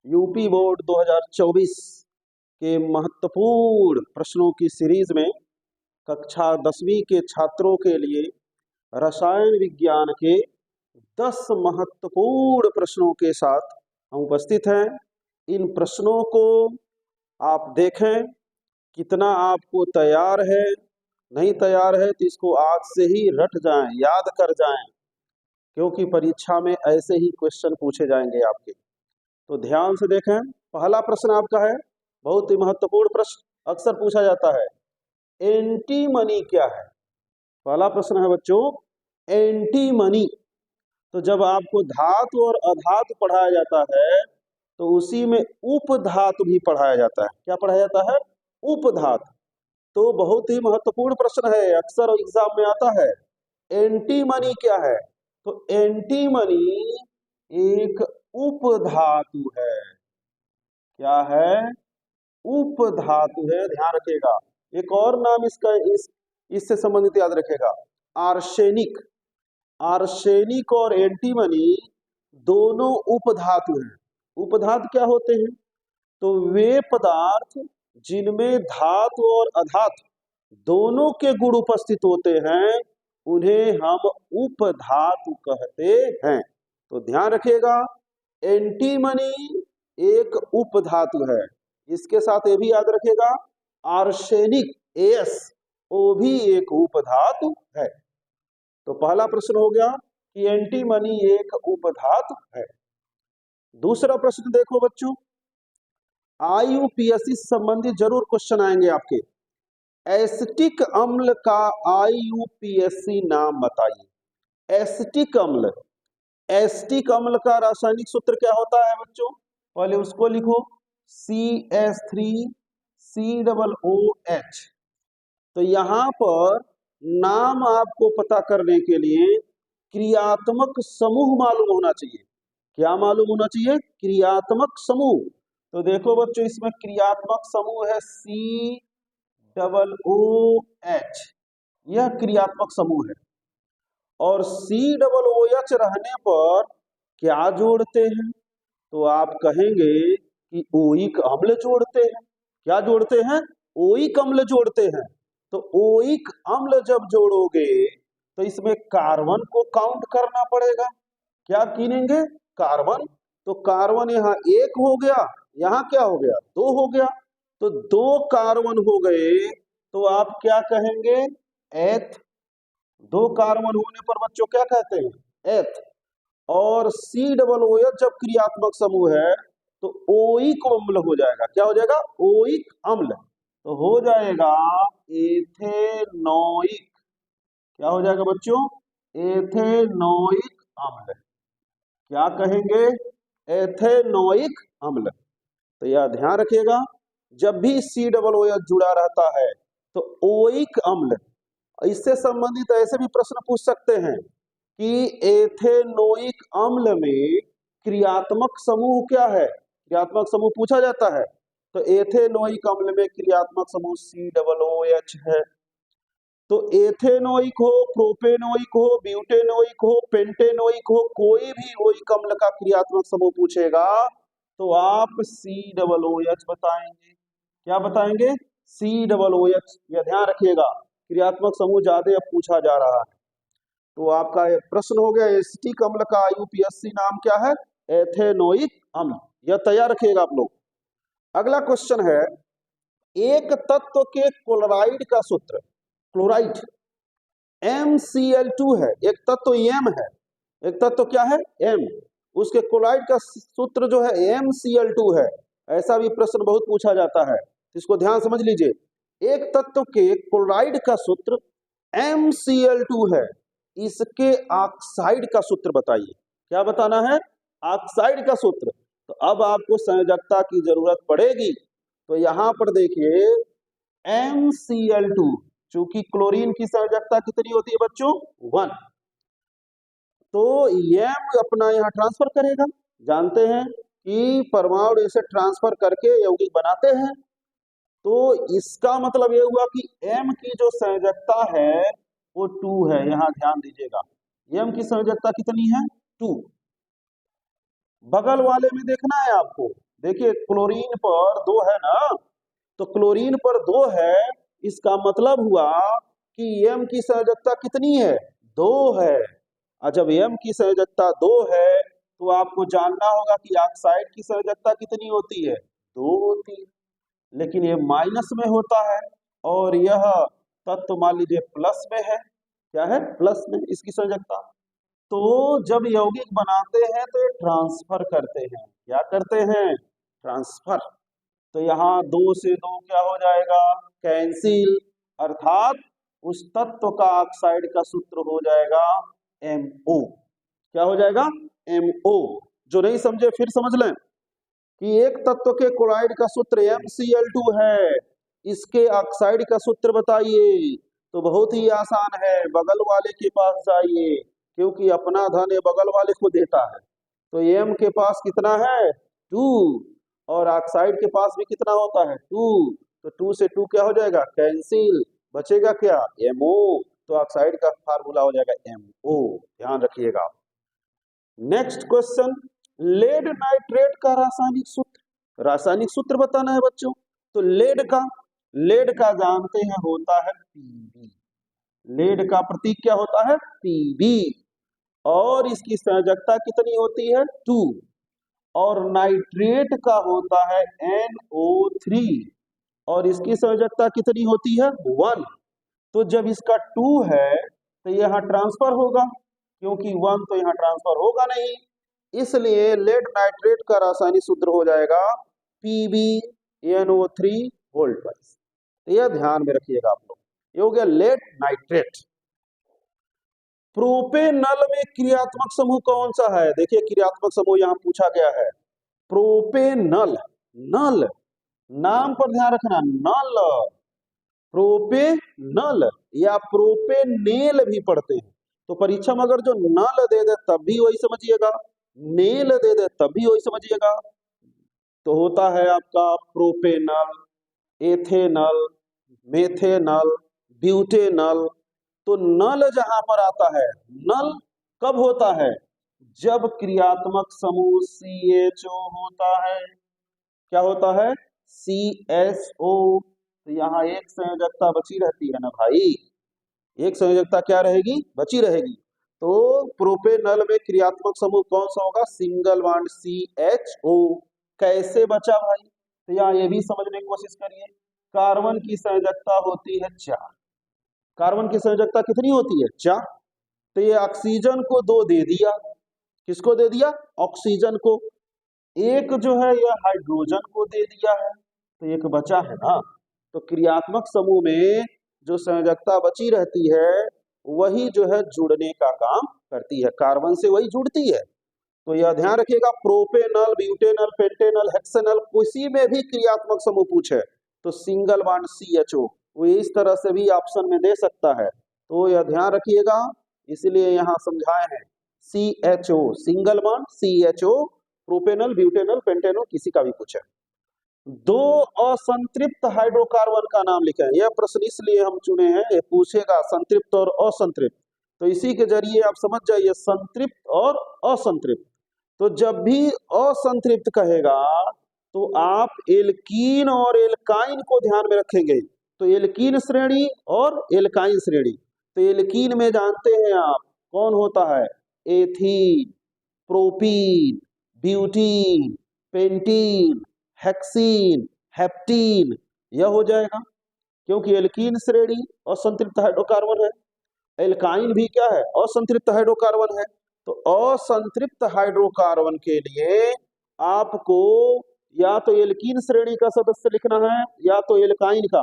UP board 2024 के महत्वपूर्ण प्रश्नों की सीरीज में कक्षा 10वीं के छात्रों के लिए रसायन विज्ञान के 10 महत्वपूर्ण प्रश्नों के साथ हम उपस्थित हैं। इन प्रश्नों को आप देखें, कितना आपको तैयार है, नहीं तैयार है तो इसको आज से ही रट जाएं, याद कर जाएं, क्योंकि परीक्षा में ऐसे ही क्वेश्चन पूछे जाएंगे आपके। तो ध्यान से देखें। पहला प्रश्न आपका है, बहुत ही महत्वपूर्ण प्रश्न, अक्सर पूछा जाता है, एंटीमनी क्या है। पहला प्रश्न है बच्चों, एंटीमनी। तो जब आपको धातु और अधातु पढ़ाया जाता है तो उसी में उपधातु भी पढ़ाया जाता है। क्या पढ़ाया जाता है? उपधातु। तो बहुत ही महत्वपूर्ण प्रश्न है, अक्सर एग्जाम में आता है। एंटीमनी क्या है? तो एंटीमनी एक उपधातु है। क्या है? उपधातु है, ध्यान रखिएगा। एक और नाम इसका इससे संबंधित याद रखेगा, आर्सेनिक। आर्सेनिक और एंटीमनी दोनों उपधातु हैं। उपधातु क्या होते हैं? तो वे पदार्थ जिनमें धातु और अधातु दोनों के गुण उपस्थित होते हैं, उन्हें हम उपधातु कहते हैं। तो ध्यान रखिएगा, एंटीमनी एक उपधातु है। इसके साथ ये भी याद रखिएगा, आर्सेनिक एस वो भी एक उपधातु है। तो पहला प्रश्न हो गया कि एंटीमनी एक उपधातु है। दूसरा प्रश्न देखो बच्चों, आईयूपीएससी संबंधी जरूर क्वेश्चन आएंगे आपके। एसिटिक अम्ल का आईयूपीएससी नाम बताइए। एसिटिक अम्ल, एसिटिक अम्ल का रासायनिक सूत्र क्या होता है बच्चों? पहले उसको लिखो, CH3COOH। तो यहां पर नाम आपको पता करने के लिए क्रियात्मक समूह मालूम होना चाहिए। क्या मालूम होना चाहिए? क्रियात्मक समूह। तो देखो बच्चों, इसमें क्रियात्मक समूह है COOH, यह क्रियात्मक समूह है। और COOH रहने पर क्या जोड़ते हैं? तो आप कहेंगे कि ओइक अम्ल जोड़ते हैं। क्या जोड़ते हैं? ओइक अम्ल जोड़ते हैं। तो ओइक अम्ल जब जोड़ोगे तो इसमें कार्बन को काउंट करना पड़ेगा। क्या गिनेंगे? कार्बन। तो कार्बन यहाँ 1 हो गया, यहाँ क्या हो गया? 2 हो गया। तो 2 कार्बन हो गए, तो आप क्या कहेंगे? एथ। 2 कार्बन होने पर बच्चों क्या कहते हैं? एथ। और COOH जब क्रियात्मक समूह है तो ओइक अम्ल हो जाएगा। क्या हो जाएगा? ओइक अम्ल। तो हो जाएगा एथेनोइक। क्या हो जाएगा बच्चों? एथेनोइक अम्ल। क्या कहेंगे? एथेनोइक अम्ल। तो यह ध्यान रखिएगा, जब भी COOH जुड़ा रहता है तो ओइक अम्ल। इससे संबंधित ऐसे भी प्रश्न पूछ सकते हैं कि एथेनोइक अम्ल में क्रियात्मक समूह क्या है? क्रियात्मक समूह पूछा जाता है। तो एथेनोइक अम्ल में क्रियात्मक समूह COOH है। तो एथेनोइक हो, प्रोपेनोइक हो, ब्यूटेनोइक हो, पेंटेनोइक हो, कोई भी ओइक अम्ल का क्रियात्मक समूह पूछेगा तो आप COOH बताएंगे। क्या बताएंगे? COOH। यह ध्यान रखिएगा, क्रियात्मक समूह ज्यादा अब पूछा जा रहा है। तो आपका प्रश्न हो गया, एसिटिक अम्ल का आईयूपीएससी नाम क्या है? एथेनोइक अम्ल। यह तैयार रखिएगा आप लोग। अगला क्वेश्चन है, एक तत्व के क्लोराइड का सूत्र, क्लोराइड MCl2 है। एक तत्व M है, एक तत्व क्या है? M। उसके क्लोराइड का सूत्र जो है MCl2 है। ऐसा भी प्रश्न बहुत पूछा जाता है, इसको ध्यान समझ लीजिए। एक तत्व के क्लोराइड का सूत्र MCl2 है, इसके ऑक्साइड का सूत्र बताइए। क्या बताना है? ऑक्साइड का सूत्र। तो अब आपको संयोजकता की जरूरत पड़ेगी। तो यहां पर देखिए MCl2, चूंकि क्लोरीन की संयोजकता कितनी होती है बच्चों? 1। तो M अपना यहाँ ट्रांसफर करेगा। जानते हैं कि परमाणु इसे ट्रांसफर करके यौगिक बनाते हैं। तो इसका मतलब यह हुआ कि M की जो संयोजकता है वो 2 है। यहां ध्यान दीजिएगा, M की संयोजकता कितनी है? 2। बगल वाले में देखना है आपको, देखिए क्लोरीन पर 2 है ना, तो क्लोरीन पर 2 है, इसका मतलब हुआ कि M की संयोजकता कितनी है, 2 है। और जब M की संयोजकता 2 है तो आपको जानना होगा कि ऑक्साइड की संयोजकता कितनी होती है, 2 होती है। लेकिन ये माइनस में होता है और यह तत्व मान लीजिए प्लस में है। क्या है, प्लस में इसकी संयोजकता। तो जब यौगिक बनाते हैं तो ये ट्रांसफर करते हैं। क्या करते हैं, ट्रांसफर। तो यहाँ 2 से 2 क्या हो जाएगा, कैंसिल, अर्थात उस तत्व का ऑक्साइड का सूत्र हो जाएगा MO। क्या हो जाएगा, MO। जो नहीं समझे फिर समझ लें कि एक तत्व के क्लोराइड का सूत्र MCl2 है, इसके ऑक्साइड का सूत्र बताइए। तो बहुत ही आसान है, बगल वाले के पास जाइए, क्योंकि अपना धन ये बगल वाले को देता है। तो M के पास कितना है, 2, और ऑक्साइड के पास भी कितना होता है, 2। तो 2 से 2 क्या हो जाएगा, कैंसिल, बचेगा क्या, MO। तो ऑक्साइड का फार्मूला हो जाएगा MO। ध्यान रखिएगा। नेक्स्ट क्वेश्चन, लेड नाइट्रेट का रासायनिक सूत्र, रासायनिक सूत्र बताना है बच्चों। तो लेड का जानते हैं होता है Pb। लेड का प्रतीक क्या होता है, Pb। और इसकी संयोजकता कितनी होती है, 2। और नाइट्रेट का होता है NO3 और इसकी संयोजकता कितनी होती है, 1। तो जब इसका 2 है तो यहाँ ट्रांसफर होगा, क्योंकि 1 तो यहाँ ट्रांसफर होगा नहीं, इसलिए लेड नाइट्रेट का रासायनिक सूत्र हो जाएगा PbNO3 वोल्टवाइज। तो यह ध्यान में रखिएगा आप लोग। ये हो गया लेड नाइट्रेट। प्रोपेनल में क्रियात्मक समूह कौन सा है, देखिए क्रियात्मक समूह यहाँ पूछा गया है। प्रोपेनल, नल, नाम पर ध्यान रखना, नल, प्रोपेनल या प्रोपेनेल भी पढ़ते हैं। तो परीक्षा में अगर जो नल दे दे तब भी वही समझिएगा, नेल दे दे तब भी वही समझिएगा। तो होता है आपका प्रोपेनल, एथेनल, मेथेनल, ब्यूटेनल। तो नल जहां पर आता है, नल कब होता है, जब क्रियात्मक समूह CHO होता है। क्या होता है, CSO। तो यहाँ एक संयोजकता बची रहती है ना भाई, एक संयोजकता क्या रहेगी, बची रहेगी। तो प्रोपेनल में क्रियात्मक समूह कौन सा होगा, सिंगल बॉन्ड CHO। कैसे बचा भाई, तो यहाँ ये भी समझने की कोशिश करिए। कार्बन की संयोजकता होती है 4, कार्बन की संयोजकता कितनी होती है, 4। तो ये ऑक्सीजन को 2 दे दिया, किसको दे दिया, ऑक्सीजन को। एक जो है यह हाइड्रोजन को दे दिया है, तो एक बचा है ना। तो क्रियात्मक समूह में जो संयोजकता बची रहती है वही जो है जुड़ने का काम करती है, कार्बन से वही जुड़ती है। तो यह ध्यान रखिएगा, प्रोपेनल, ब्यूटेनल, पेंटेनल, हेक्सेनल, किसी में भी क्रियात्मक समूह पूछे तो सिंगल बॉन्ड CHO, वो इस तरह से भी ऑप्शन में दे सकता है। तो यह ध्यान रखिएगा, इसलिए यहाँ समझाए हैं CHO, single bond CHO, propanal, butanal, Pantanal, किसी का भी पूछे। 2 असंतृप्त हाइड्रोकार्बन का नाम लिखें। यह प्रश्न इसलिए हम चुने हैं, ये पूछेगा संतृप्त और असंतृप्त, तो इसी के जरिए आप समझ जाइए संतृप्त और असंतृप्त। तो जब भी असंतृप्त कहेगा तो आप एल्कीन और एल्काइन को ध्यान में रखेंगे। तो एल्कीन श्रेणी और एल्काइन श्रेणी। तो एल्कीन में जानते हैं आप कौन होता है, ethene, propene, butene, pentene, hexene, heptene, यह हो जाएगा। क्योंकि एल्कीन श्रेणी असंतृप्त हाइड्रोकार्बन है, एल्काइन भी क्या है, असंतृप्त हाइड्रोकार्बन है। तो असंतृप्त हाइड्रोकार्बन के लिए आपको या तो एल्कीन श्रेणी का सदस्य लिखना है या तो एल्काइन का,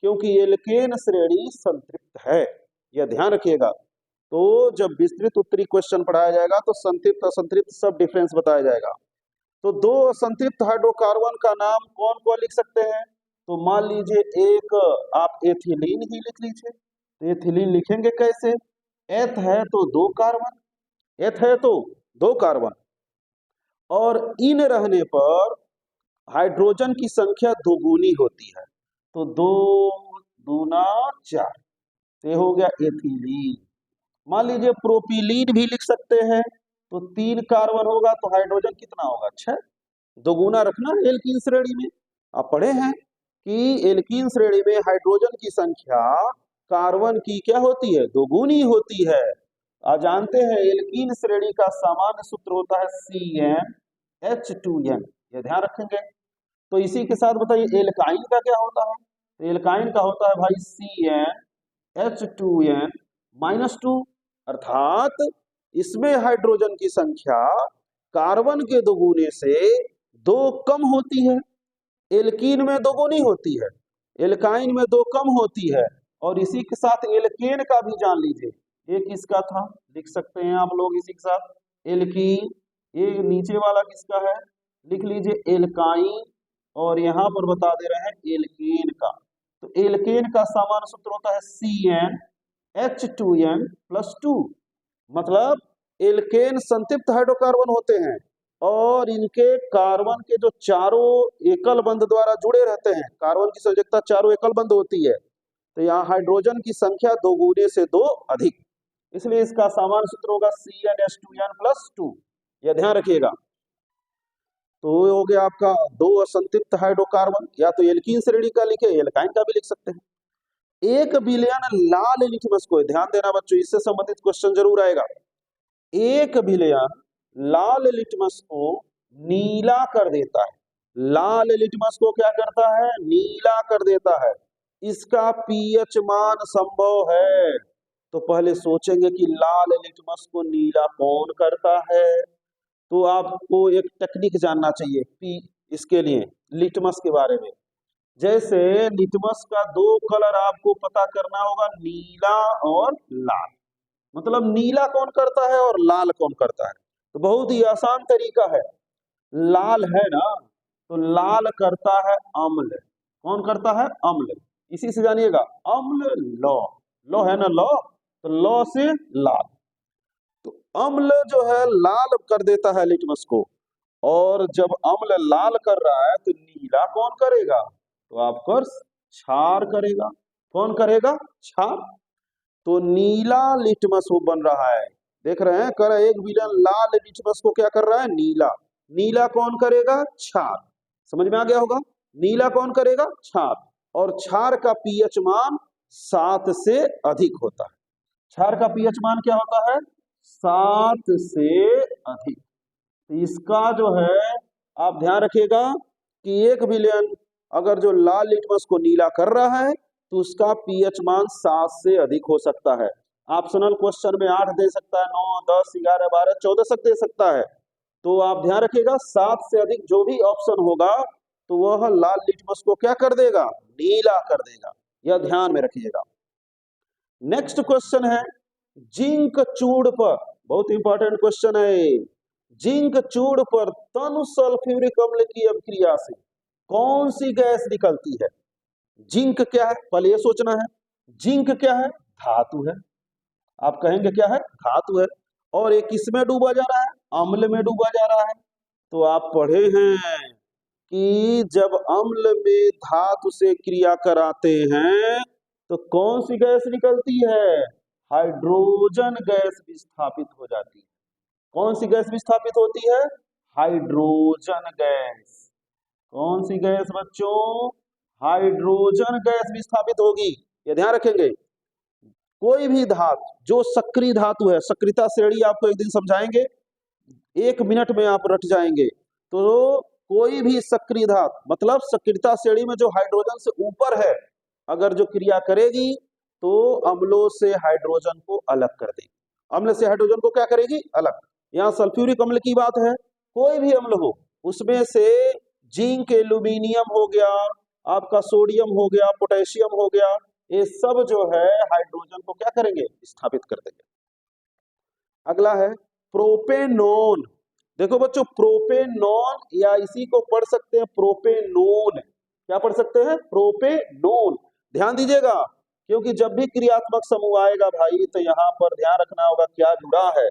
क्योंकि एल्केन श्रेणी संतृप्त है, यह ध्यान रखिएगा। तो जब विस्तृत उत्तरी क्वेश्चन पढ़ाया जाएगा तो संतृप्त असंतृप्त सब डिफरेंस बताया जाएगा। तो 2 असंतृप्त हाइड्रोकार्बन का नाम कौन कौन लिख सकते हैं, तो मान लीजिए एक आप एथिलीन ही लिख लीजिए। तो एथिलीन लिखेंगे कैसे, एथ है तो 2 कार्बन, एथ है तो 2 कार्बन, और इन रहने पर हाइड्रोजन की संख्या दोगुनी होती है, तो 2 दूना 4, ये हो गया एथिलीन। मान लीजिए प्रोपिलीन भी लिख सकते हैं, तो 3 कार्बन होगा तो हाइड्रोजन कितना होगा, 6। दोगुना रखना है एल्कीन श्रेणी में। आप पढ़े हैं कि एल्कीन श्रेणी में हाइड्रोजन की संख्या कार्बन की क्या होती है, दोगुनी होती है। आप जानते हैं एल्कीन श्रेणी का सामान्य सूत्र होता है CnH2n, ये ध्यान रखेंगे। तो इसी के साथ बताइए एल्काइन का क्या होता है, तो एल्काइन का होता है भाई CnH2n-2, अर्थात इसमें हाइड्रोजन की संख्या कार्बन के दोगुने से 2 कम होती है। एल्कीन में दोगुनी होती है, एल्काइन में 2 कम होती है। और इसी के साथ एल्केन का भी जान लीजिए, ये किसका था, लिख सकते हैं आप लोग इसी के साथ एल्कीन। ये नीचे वाला किसका है, लिख लीजिए एल्काइन, और यहाँ पर बता दे रहे हैं एल्केन का। तो एल्केन का सामान्य सूत्र होता है CnH2n+2, मतलब एल्केन संतृप्त हाइड्रोकार्बन होते हैं और इनके कार्बन के जो चारों एकल बंध द्वारा जुड़े रहते हैं, कार्बन की संयोजकता चारों एकल बंध होती है, तो यहाँ हाइड्रोजन की संख्या दोगुने से 2 अधिक, इसलिए इसका सामान्य सूत्र होगा CnH2n+2, यह ध्यान रखिएगा। तो हो गया आपका 2 असंतृप्त हाइड्रोकार्बन, या तो एल्कीन श्रेणी का लिखे, एल्काइन का भी लिख सकते हैं। 1 विलयन लाल लिटमस को, ध्यान देना बच्चों, इससे संबंधित क्वेश्चन जरूर आएगा। 1 विलयन लाल लिटमस को नीला कर देता है, लाल लिटमस को क्या करता है, नीला कर देता है। इसका पीएच मान संभव है, तो पहले सोचेंगे कि लाल लिटमस को नीला कौन करता है, तो आपको एक टेक्निक जानना चाहिए इसके लिए लिटमस के बारे में। जैसे लिटमस का 2 कलर आपको पता करना होगा, नीला और लाल, मतलब नीला कौन करता है और लाल कौन करता है, तो बहुत ही आसान तरीका है। लाल है ना, तो लाल करता है अम्ल, कौन करता है, अम्ल, इसी से जानिएगा अम्ल, लौ, लौ है ना लौ, तो लौ से लाल, तो अम्ल जो है लाल कर देता है लिटमस को, और जब अम्ल लाल कर रहा है तो नीला कौन करेगा, तो आपको क्षार करेगा, कौन करेगा, क्षार। तो नीला लिटमस वो बन रहा है, देख रहे हैं, कर 1 विलयन लाल लिटमस को क्या कर रहा है, नीला, नीला कौन करेगा, क्षार, समझ में आ गया होगा, नीला कौन करेगा, क्षार, और क्षार का पीएच मान 7 से अधिक होता है, क्षार का पीएच मान क्या होता है, 7 से अधिक। तो इसका जो है आप ध्यान रखिएगा कि 1 विलयन अगर जो लाल लिटमस को नीला कर रहा है तो उसका पीएच मान 7 से अधिक हो सकता है। ऑप्शनल क्वेश्चन में 8 दे सकता है, 9, 10, 11, 12, 14 तक दे सकता है, तो आप ध्यान रखिएगा 7 से अधिक जो भी ऑप्शन होगा तो वह लाल लिटमस को क्या कर देगा, नीला कर देगा, यह ध्यान में रखिएगा। नेक्स्ट क्वेश्चन है जिंक चूड़ पर, बहुत इंपॉर्टेंट क्वेश्चन है, जिंक चूड़ पर तनु सल्फ्यूरिक अम्ल की अभिक्रिया से कौन सी गैस निकलती है। जिंक क्या है, पहले ये सोचना है, जिंक क्या है, धातु है, आप कहेंगे क्या है, धातु है, और ये किसमें डूबा जा रहा है, अम्ल में डूबा जा रहा है। तो आप पढ़े हैं कि जब अम्ल में धातु से क्रिया कराते हैं तो कौन सी गैस निकलती है, हाइड्रोजन गैस विस्थापित हो जाती है। कौन सी गैस विस्थापित होती है, हाइड्रोजन गैस, कौन सी गैस बच्चों, हाइड्रोजन गैस विस्थापित होगी, ये ध्यान रखेंगे। कोई भी धातु जो सक्रिय धातु है, सक्रियता श्रेणी आपको एक दिन समझाएंगे, 1 मिनट में आप रट जाएंगे। तो कोई भी सक्रिय धातु मतलब सक्रियता श्रेणी में जो हाइड्रोजन से ऊपर है, अगर जो क्रिया करेगी तो अम्लों से हाइड्रोजन को अलग कर देगी, अम्ल से हाइड्रोजन को क्या करेगी, अलग। यहाँ सल्फ्यूरिक अम्ल की बात है, कोई भी अम्ल हो उसमें से जिंक, एल्यूमिनियम हो गया, आपका सोडियम हो गया, पोटेशियम हो गया, ये सब जो है हाइड्रोजन को क्या करेंगे, स्थापित कर देंगे। अगला है प्रोपेनोन, देखो बच्चों प्रोपेनोन, या इसी को पढ़ सकते हैं प्रोपेनोन, क्या पढ़ सकते हैं, प्रोपेनोन। ध्यान दीजिएगा क्योंकि जब भी क्रियात्मक समूह आएगा भाई तो यहाँ पर ध्यान रखना होगा क्या जुड़ा है,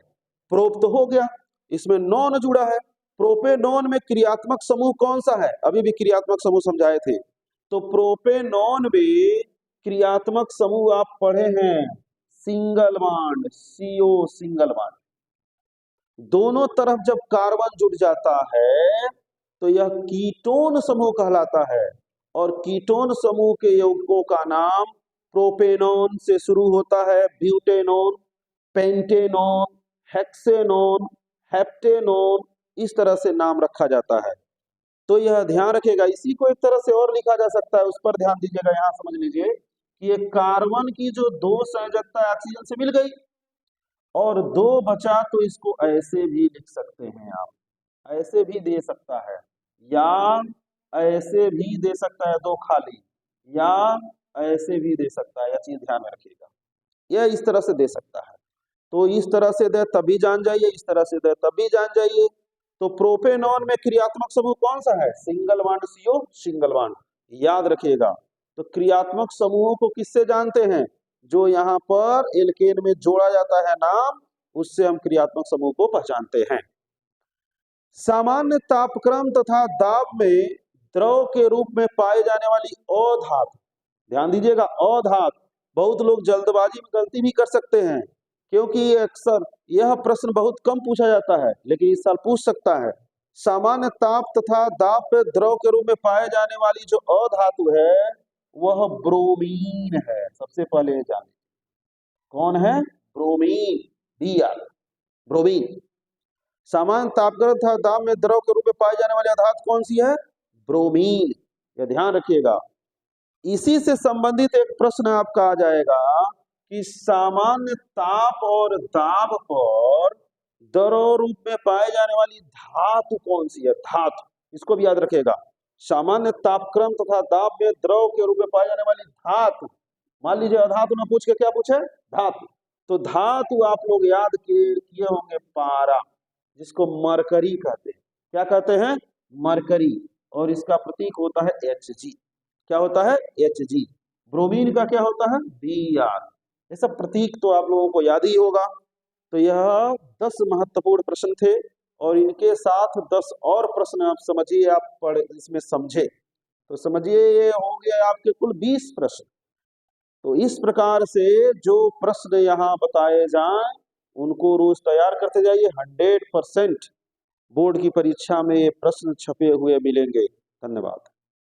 प्रोप तो हो गया, इसमें नॉन जुड़ा है। प्रोपेनोन में क्रियात्मक समूह कौन सा है, अभी भी क्रियात्मक समूह समझाए थे, तो प्रोपेनोन में क्रियात्मक समूह आप पढ़े हैं single bond, CO single bond, दोनों तरफ जब कार्बन जुड़ जाता है तो तो यह कीटोन समूह कहलाता है। और कीटोन समूह के यौगिकों का नाम प्रोपेनोन से शुरू होता है, ब्यूटेनोन, पेंटेनोन, हेक्सेनोन, हेप्टेनोन, इस तरह से नाम रखा जाता है। तो यह ध्यान रखेगा। इसी को एक तरह से और लिखा जा सकता है, उस पर ध्यान दीजिएगा। यहां समझ लीजिए कि ये कार्बन की जो 2 संयोजकता ऑक्सीजन से मिल गई और 2 बचा, तो इसको ऐसे भी लिख सकते हैं आप, ऐसे भी दे सकता है या ऐसे भी दे सकता है, 2 खाली, या ऐसे भी दे सकता है। यह चीज ध्यान में रखिएगा, यह इस तरह से दे सकता है। तो इस तरह से दे तभी जान जाइए, इस तरह से दे तभी जान जाइए। तो प्रोपेनॉन में क्रियात्मक समूह कौन सा है? Single bond CO, single bond, याद रखिएगा। तो क्रियात्मक समूहों को किससे जानते हैं? जो यहाँ पर एल्केन में जोड़ा जाता है नाम, उससे हम क्रियात्मक समूह को पहचानते हैं। सामान्य तापक्रम तथा दाब में द्रव के रूप में पाए जाने वाली अधातु, ध्यान दीजिएगा, अधातु। बहुत लोग जल्दबाजी में गलती भी कर सकते हैं, क्योंकि अक्सर यह प्रश्न बहुत कम पूछा जाता है, लेकिन इस साल पूछ सकता है। सामान्य ताप तथा दाब पे द्रव के रूप में पाए जाने वाली जो अधातु है वह ब्रोमीन है। सबसे पहले जाने कौन है? Bromine, Br, bromine. सामान्य तापक्रम तथा दाब में द्रव के रूप में पाई जाने वाली धातु कौन सी है? ब्रोमीन। यह ध्यान रखिएगा। इसी से संबंधित एक प्रश्न आपका आ जाएगा कि सामान्य ताप और दाब पर द्रव रूप में पाए जाने वाली धातु कौन सी है? धातु, इसको भी याद रखिएगा। सामान्य तापक्रम तथा दाब में द्रव के रूप में पाई जाने वाली धातु, मान लीजिए अधातु ना पूछ के क्या पूछे? धातु। तो धातु आप लोग याद किए होंगे, पारा, जिसको मरकरी कहते हैं। क्या कहते हैं? मरकरी। और इसका प्रतीक होता है Hg। क्या होता है? Hg। ब्रोमीन का क्या होता है? Br। ये सब प्रतीक तो आप लोगों को याद ही होगा। तो यह 10 महत्वपूर्ण प्रश्न थे और इनके साथ 10 और प्रश्न आप समझिए, आप पढ़ इसमें समझे तो समझिए ये हो गया आपके कुल 20 प्रश्न। तो इस प्रकार से जो प्रश्न यहाँ बताए जाएं उनको रोज तैयार करते जाइए। 100% बोर्ड की परीक्षा में ये प्रश्न छपे हुए मिलेंगे। धन्यवाद।